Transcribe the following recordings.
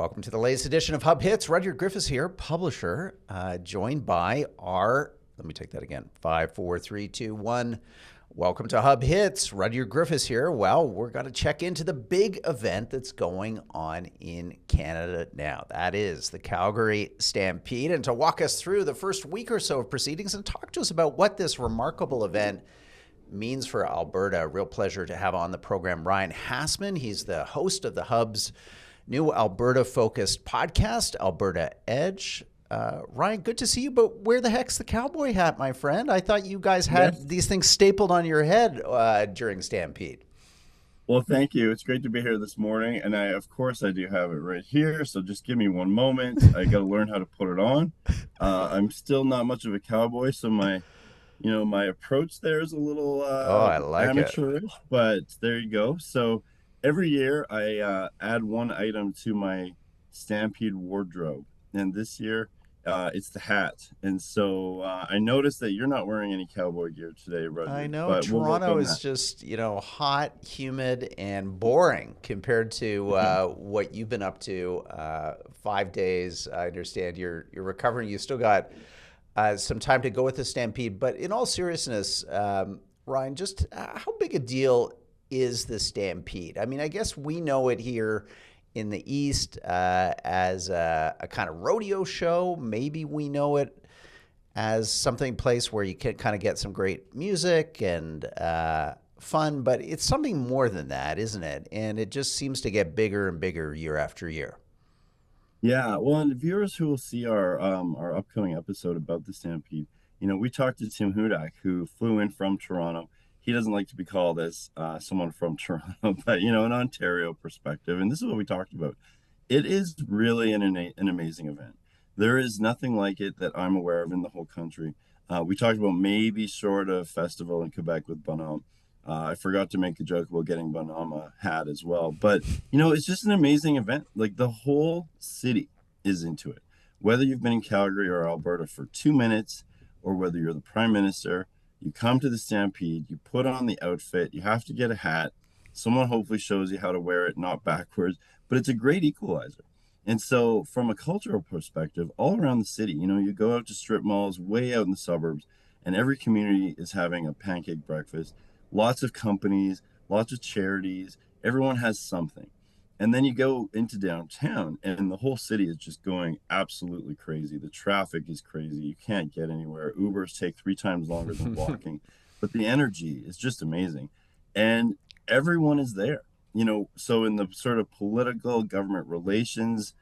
Welcome to the latest edition of Hub Hits. Rudyard Griffiths here, publisher, joined by let me take that again, 5, 4, 3, 2, 1. Welcome to Hub Hits. Rudyard Griffiths here. Well, we're going to check into the big event that's going on in Canada now. That is the Calgary Stampede. And to walk us through the first week or so of proceedings and talk to us about what this remarkable event means for Alberta, a real pleasure to have on the program Ryan Hastman. He's the host of the Hub's new Alberta-focused podcast, Alberta Edge. Ryan, good to see you, but where the heck's the cowboy hat, my friend? I thought you guys had these things stapled on your head during Stampede. Well, thank you. It's great to be here this morning, and of course, I do have it right here, so just give me one moment. I got to learn how to put it on. I'm still not much of a cowboy, so my approach there is a little I like amateurish, but there you go. So every year I add one item to my Stampede wardrobe, and this year it's the hat. And so I noticed that you're not wearing any cowboy gear today, Roger. I know Toronto is just, hot, humid, and boring compared to what you've been up to. 5 days. I understand you're recovering. You still got some time to go with the Stampede. But in all seriousness, Ryan, just how big a deal is the Stampede? I mean, I guess we know it here in the East as a kind of rodeo show. Maybe we know it as something place where you can kind of get some great music and fun, but it's something more than that, isn't it? And it just seems to get bigger and bigger year after year. Yeah, well, and viewers who will see our upcoming episode about the Stampede, we talked to Tim Hudak, who flew in from Toronto. He doesn't like to be called as someone from Toronto, but, an Ontario perspective. And this is what we talked about. It is really an amazing event. There is nothing like it that I'm aware of in the whole country. We talked about maybe sort of festival in Quebec with Bonhomme. I forgot to make a joke about getting Bonhomme a hat as well. But, it's just an amazing event. Like, the whole city is into it. Whether you've been in Calgary or Alberta for 2 minutes, or whether you're the Prime Minister, you come to the Stampede, you put on the outfit, you have to get a hat. Someone hopefully shows you how to wear it, not backwards, but it's a great equalizer. And so from a cultural perspective, all around the city, you go out to strip malls way out in the suburbs, and every community is having a pancake breakfast. Lots of companies, lots of charities, everyone has something. And then you go into downtown and the whole city is just going absolutely crazy. The traffic is crazy. You can't get anywhere. Ubers take 3 times longer than walking, but the energy is just amazing. And everyone is there, so in the sort of political government relations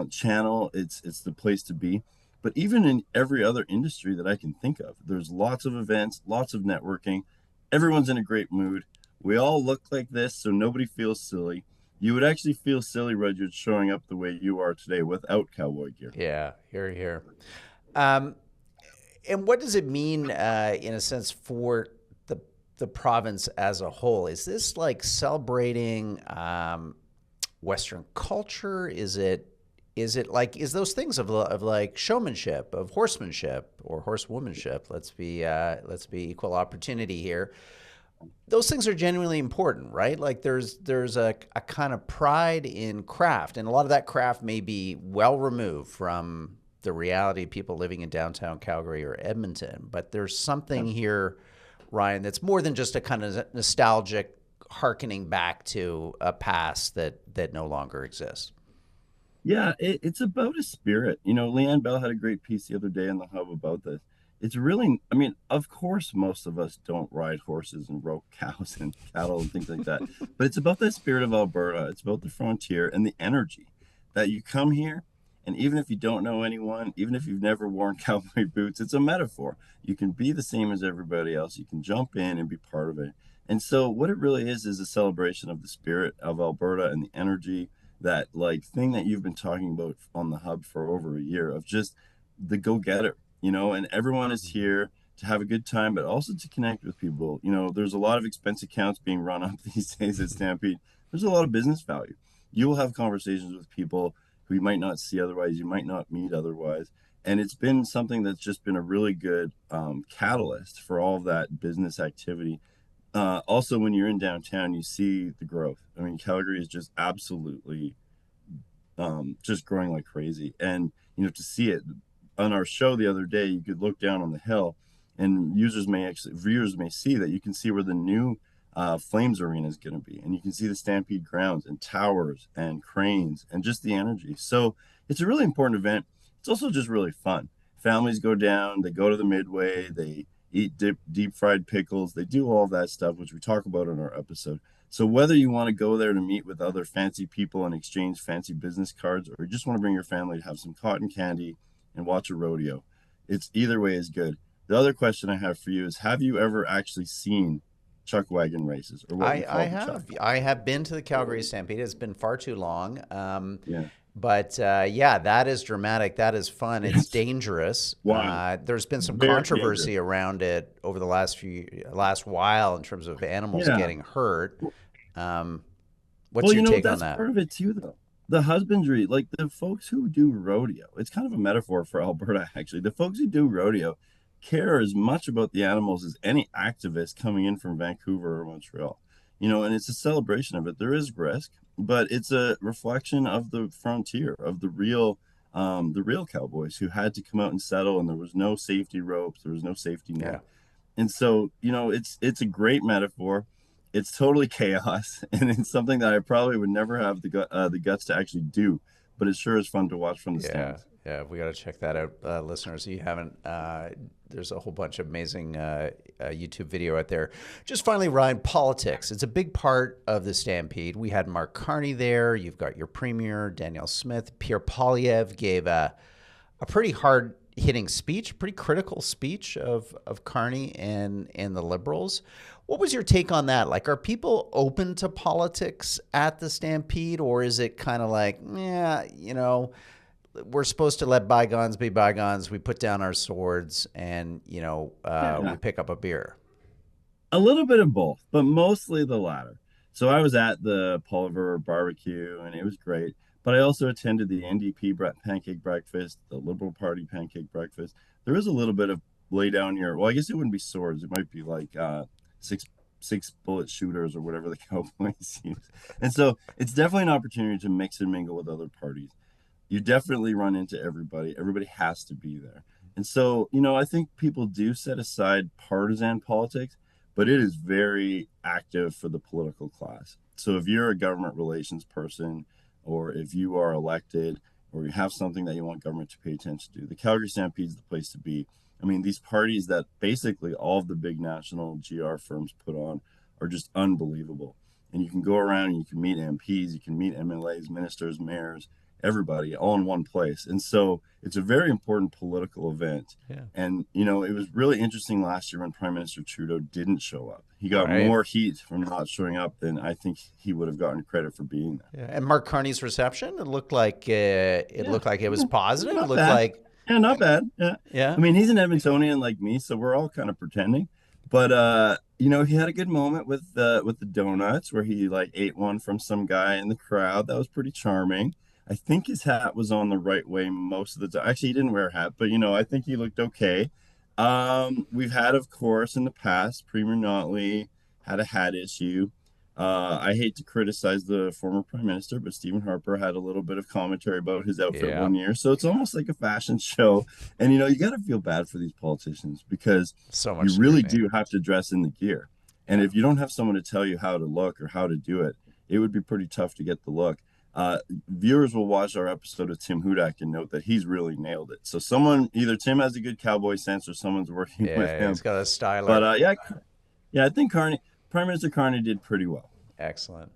channel, it's the place to be. But even in every other industry that I can think of, there's lots of events, lots of networking. Everyone's in a great mood. We all look like this, so nobody feels silly. You would actually feel silly, Rudyard, showing up the way you are today without cowboy gear. Yeah, here. And what does it mean, in a sense, for the province as a whole? Is this like celebrating Western culture? Is those things of like showmanship, of horsemanship or horsewomanship? Let's be equal opportunity here. Those things are genuinely important, right? Like there's a kind of pride in craft, and a lot of that craft may be well removed from the reality of people living in downtown Calgary or Edmonton. But there's something here, Ryan, that's more than just a kind of nostalgic hearkening back to a past that no longer exists. Yeah, it's about a spirit. Leanne Bell had a great piece the other day in the Hub about this. It's really, of course, most of us don't ride horses and rope cows and cattle and things like that. But it's about the spirit of Alberta. It's about the frontier and the energy that you come here. And even if you don't know anyone, even if you've never worn cowboy boots, it's a metaphor. You can be the same as everybody else. You can jump in and be part of it. And so what it really is a celebration of the spirit of Alberta and the energy, that thing that you've been talking about on the Hub for over a year, of just the go-getter. And everyone is here to have a good time, but also to connect with people. There's a lot of expense accounts being run up these days at Stampede. There's a lot of business value. You will have conversations with people who you might not see otherwise, you might not meet otherwise. And it's been something that's just been a really good catalyst for all of that business activity. Also, when you're in downtown, you see the growth. Calgary is just absolutely just growing like crazy. And, to see it on our show the other day, you could look down on the hill and viewers may see that you can see where the new Flames Arena is going to be. And you can see the Stampede grounds and towers and cranes and just the energy. So it's a really important event. It's also just really fun. Families go down, they go to the Midway, they eat deep fried pickles, they do all that stuff, which we talk about in our episode. So whether you want to go there to meet with other fancy people and exchange fancy business cards, or you just want to bring your family to have some cotton candy and watch a rodeo, it's either way is good. The other question I have for you is, have you ever actually seen chuck wagon races, or what I have. I have been to the Calgary Stampede. It's been far too long. Yeah. But yeah, that is dramatic. That is fun. It's dangerous. Wow. There's been some Very controversy dangerous. around it over the last while in terms of animals getting hurt. What's your take on that's that? part of it too, though. The husbandry, like the folks who do rodeo, it's kind of a metaphor for Alberta, actually. The folks who do rodeo care as much about the animals as any activist coming in from Vancouver or Montreal. And it's a celebration of it. There is risk, but it's a reflection of the frontier, of the real cowboys who had to come out and settle, and there was no safety ropes, there was no safety net. Yeah. And so, it's a great metaphor. It's totally chaos, and it's something that I probably would never have the guts to actually do, but it sure is fun to watch from the stands. Yeah, we got to check that out, listeners. If you haven't, there's a whole bunch of amazing YouTube video out there. Just finally, Ryan, politics. It's a big part of the Stampede. We had Mark Carney there. You've got your premier, Danielle Smith. Pierre Poilievre gave a pretty hard-hitting speech, pretty critical speech of Carney and the Liberals. What was your take on that? Like, are people open to politics at the Stampede, or is it kind of like, we're supposed to let bygones be bygones. We put down our swords and, we pick up a beer? A little bit of both, but mostly the latter. So I was at the Pulver barbecue, and it was great. But I also attended the NDP pancake breakfast, the Liberal Party pancake breakfast. There is a little bit of lay down here. Well, I guess it wouldn't be swords. It might be like six bullet shooters or whatever the Cowboys use. And so it's definitely an opportunity to mix and mingle with other parties. You definitely run into everybody. Everybody has to be there. And so, I think people do set aside partisan politics, but it is very active for the political class. So if you're a government relations person, or if you are elected, or you have something that you want government to pay attention to, the Calgary Stampede is the place to be. I mean, these parties that basically all of the big national GR firms put on are just unbelievable. And you can go around and you can meet MPs, you can meet MLAs, ministers, mayors, everybody all in one place. And so it's a very important political event. Yeah. And, it was really interesting last year when Prime Minister Trudeau didn't show up. He got more heat from not showing up than I think he would have gotten credit for being there. Yeah. And Mark Carney's reception, it looked like looked like it was positive. It looked like not bad. Yeah. I mean, he's an Edmontonian like me, so we're all kind of pretending. But he had a good moment with the donuts where he ate one from some guy in the crowd. That was pretty charming. I think his hat was on the right way most of the time. Actually, he didn't wear a hat, but I think he looked okay. We've had, of course, in the past, Premier Notley had a hat issue. I hate to criticize the former prime minister, but Stephen Harper had a little bit of commentary about his outfit one year. So it's almost like a fashion show. And, you got to feel bad for these politicians because you really do have to dress in the gear. And if you don't have someone to tell you how to look or how to do it, it would be pretty tough to get the look. Viewers will watch our episode of Tim Hudak and note that he's really nailed it. So either Tim has a good cowboy sense or someone's working with him. He's got a styler. But I think Prime Minister Carney did pretty well. Excellent.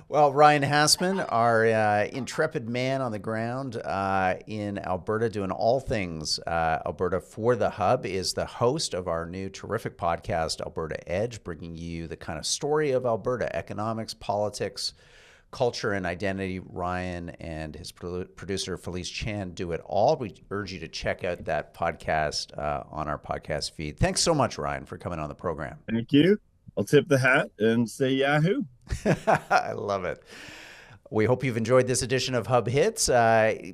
Well, Ryan Hastman, our intrepid man on the ground in Alberta, doing all things Alberta for the Hub, is the host of our new terrific podcast, Alberta Edge, bringing you the kind of story of Alberta, economics, politics, culture, and identity. Ryan and his producer, Felice Chan, do it all. We urge you to check out that podcast on our podcast feed. Thanks so much, Ryan, for coming on the program. Thank you. I'll tip the hat and say Yahoo. I love it. We hope you've enjoyed this edition of Hub Hits.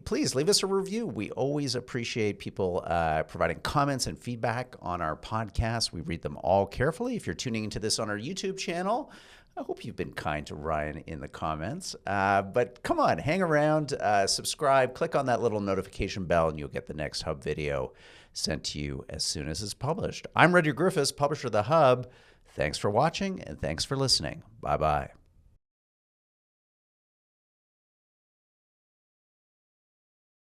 Please leave us a review. We always appreciate people providing comments and feedback on our podcast. We read them all carefully. If you're tuning into this on our YouTube channel, I hope you've been kind to Ryan in the comments. But come on, hang around, subscribe, click on that little notification bell, and you'll get the next Hub video sent to you as soon as it's published. I'm Rudyard Griffiths, publisher of the Hub. Thanks for watching, and thanks for listening. Bye-bye.